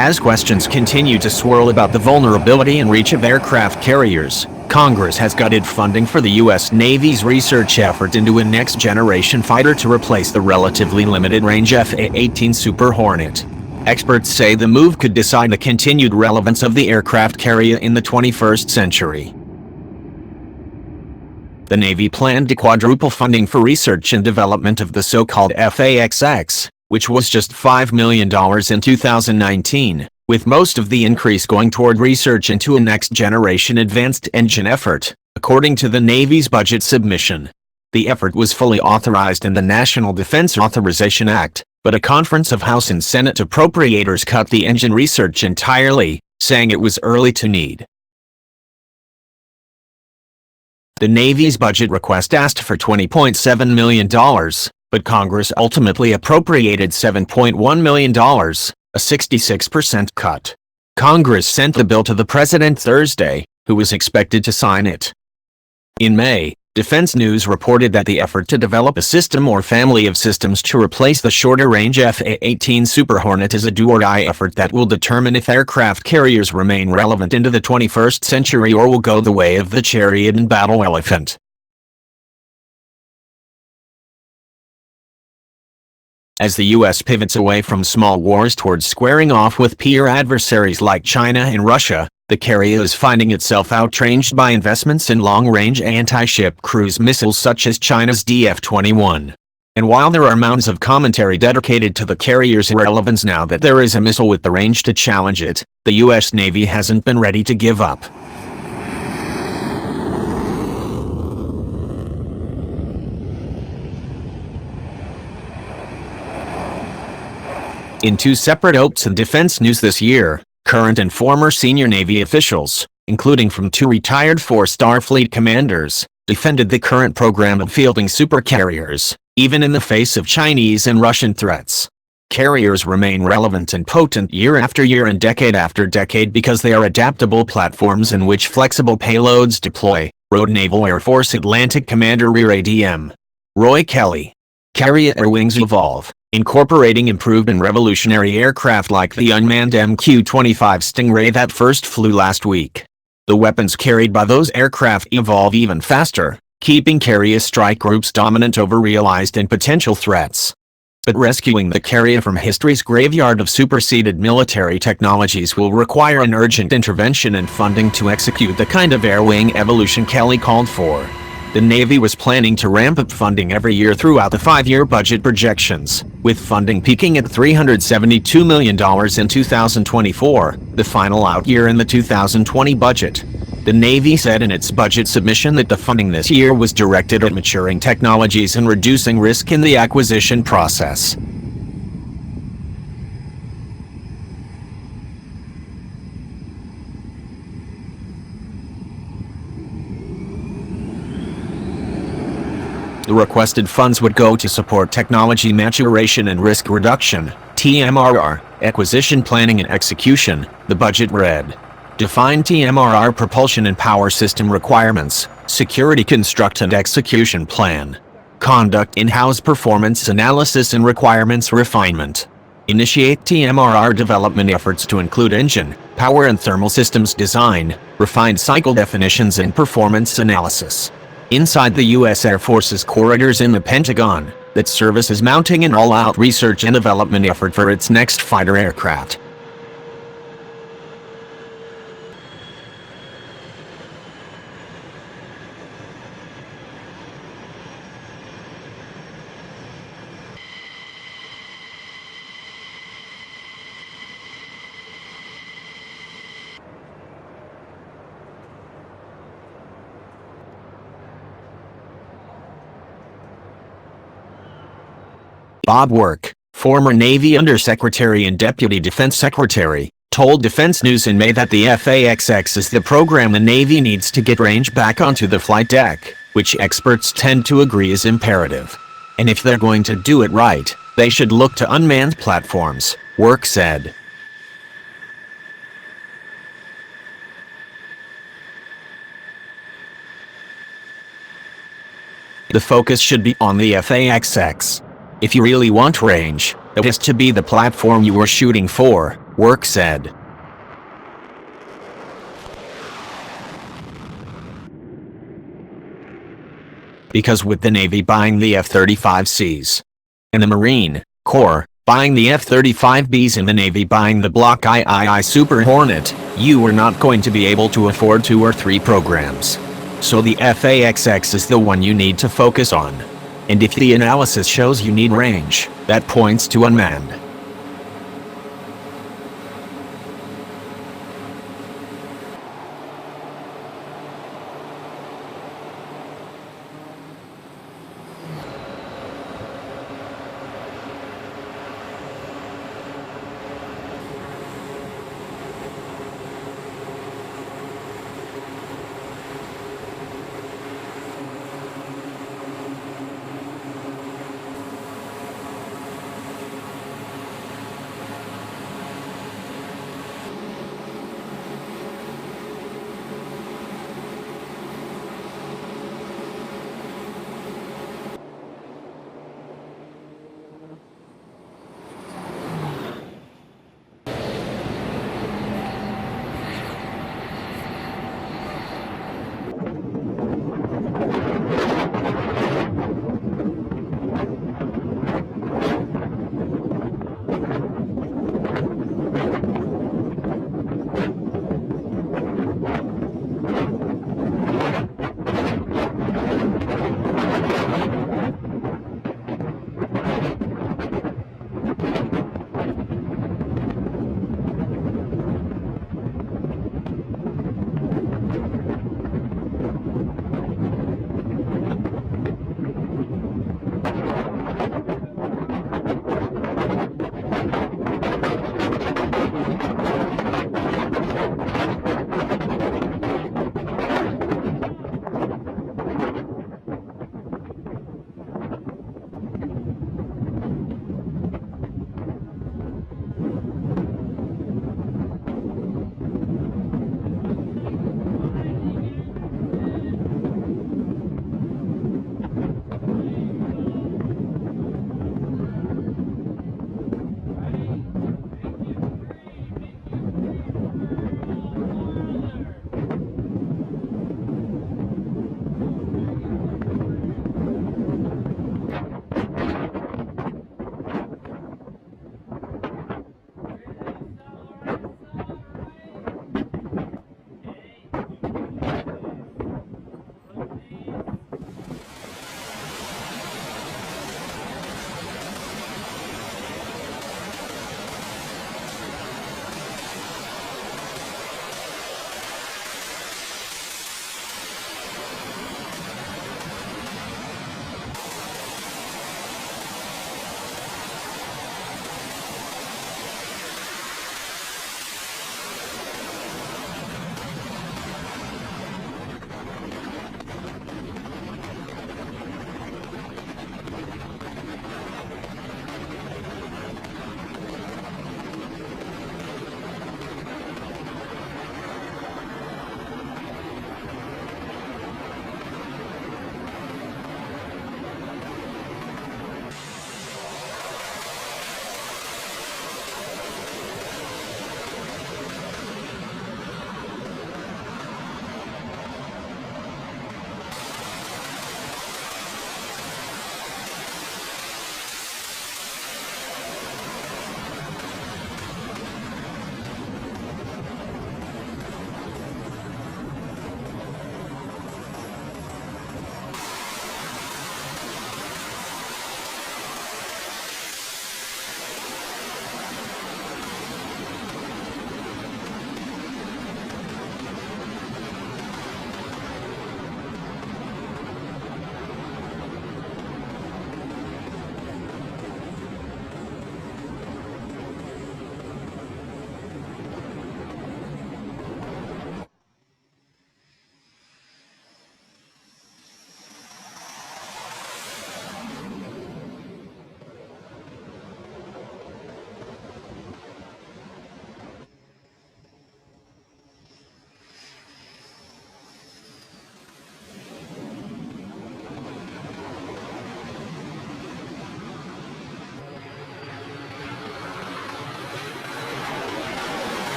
As questions continue to swirl about the vulnerability and reach of aircraft carriers, Congress has gutted funding for the U.S. Navy's research effort into a next-generation fighter to replace the relatively limited-range F/A-18 Super Hornet. Experts say the move could decide the continued relevance of the aircraft carrier in the 21st century. The Navy planned to quadruple funding for research and development of the so-called F/A-XX, which was just $5 million in 2019, with most of the increase going toward research into a next-generation advanced engine effort, according to the Navy's budget submission. The effort was fully authorized in the National Defense Authorization Act, but a conference of House and Senate appropriators cut the engine research entirely, saying it was early to need. The Navy's budget request asked for $20.7 million, but Congress ultimately appropriated $7.1 million, a 66% cut. Congress sent the bill to the president Thursday, who was expected to sign it. In May, Defense News reported that the effort to develop a system or family of systems to replace the shorter-range F/A-18 Super Hornet is a do-or-die effort that will determine if aircraft carriers remain relevant into the 21st century or will go the way of the chariot and battle elephant. As the U.S. pivots away from small wars towards squaring off with peer adversaries like China and Russia, the carrier is finding itself outranged by investments in long-range anti-ship cruise missiles such as China's DF-21. And while there are mounds of commentary dedicated to the carrier's irrelevance now that there is a missile with the range to challenge it, the U.S. Navy hasn't been ready to give up. In two separate ops in Defense News this year, current and former senior Navy officials, including from two retired four-star fleet commanders, defended the current program of fielding supercarriers, even in the face of Chinese and Russian threats. Carriers remain relevant and potent year after year and decade after decade because they are adaptable platforms in which flexible payloads deploy, wrote Naval Air Force Atlantic Commander Rear ADM Roy Kelly. Carrier wings evolve, incorporating improved and revolutionary aircraft like the unmanned MQ-25 Stingray that first flew last week. The weapons carried by those aircraft evolve even faster, keeping carrier strike groups dominant over realized and potential threats. But rescuing the carrier from history's graveyard of superseded military technologies will require an urgent intervention and funding to execute the kind of air wing evolution Kelly called for. The Navy was planning to ramp up funding every year throughout the 5-year budget projections, with funding peaking at $372 million in 2024, the final out year in the 2020 budget. The Navy said in its budget submission that the funding this year was directed at maturing technologies and reducing risk in the acquisition process. The requested funds would go to support technology maturation and risk reduction, TMRR, acquisition planning and execution, the budget read. Define TMRR propulsion and power system requirements, security construct and execution plan. Conduct in-house performance analysis and requirements refinement. Initiate TMRR development efforts to include engine, power and thermal systems design, refined cycle definitions and performance analysis. Inside the U.S. Air Force's corridors in the Pentagon, that service is mounting an all-out research and development effort for its next fighter aircraft. Bob Work, former Navy Undersecretary and Deputy Defense Secretary, told Defense News in May that the F/A-XX is the program the Navy needs to get range back onto the flight deck, which experts tend to agree is imperative. And if they're going to do it right, they should look to unmanned platforms, Work said. The focus should be on the F/A-XX. If you really want range, it has to be the platform you are shooting for, Work said. Because with the Navy buying the F-35Cs, and the Marine Corps buying the F-35Bs and the Navy buying the Block III Super Hornet, you are not going to be able to afford 2 or 3 programs. So the FAXX is the one you need to focus on. And if the analysis shows you need range, that points to unmanned.